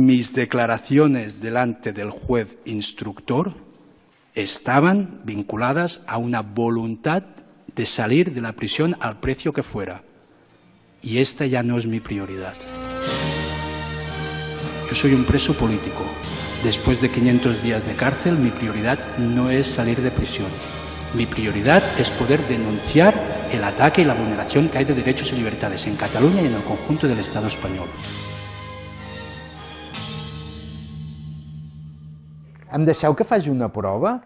mis declaraciones delante del juez instructor estaban vinculadas a una voluntad de salir de la prisión al precio que fuera. Y esta ya no es mi prioridad. Yo soy un preso político. Después de 500 días de cárcel, mi prioridad no es salir de prisión. Mi prioridad es poder denunciar el ataque y la vulneración que hay de derechos y libertades en Cataluña y en el conjunto del Estado español. Em deixeu que faci una prova?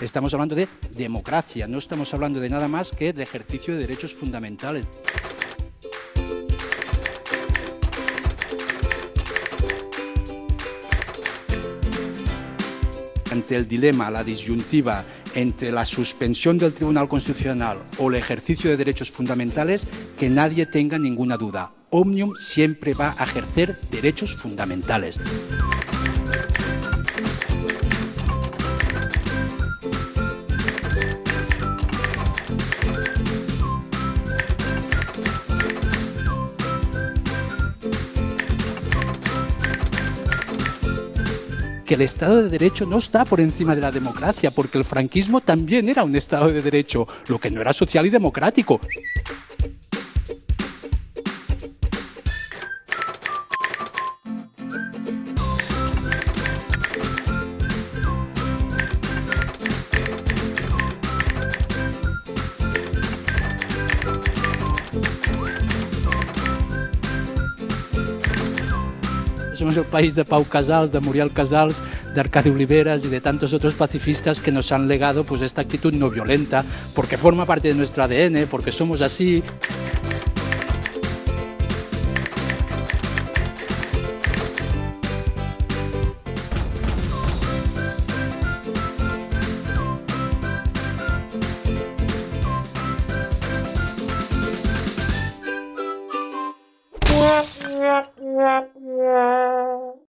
Estamos hablando de democracia, no estamos hablando de nada más que de ejercicio de derechos fundamentales. Ante el dilema, la disyuntiva entre la suspensión del Tribunal Constitucional o el ejercicio de derechos fundamentales, que nadie tenga ninguna duda. Òmnium siempre va a ejercer derechos fundamentales. Que el Estado de Derecho no está por encima de la democracia, porque el franquismo también era un Estado de Derecho, lo que no era social y democrático. Somos el país de Pau Casals, de Muriel Casals, de Arcadi Oliveras y de tantos otros pacifistas que nos han legado pues esta actitud no violenta, porque forma parte de nuestro ADN, porque somos así.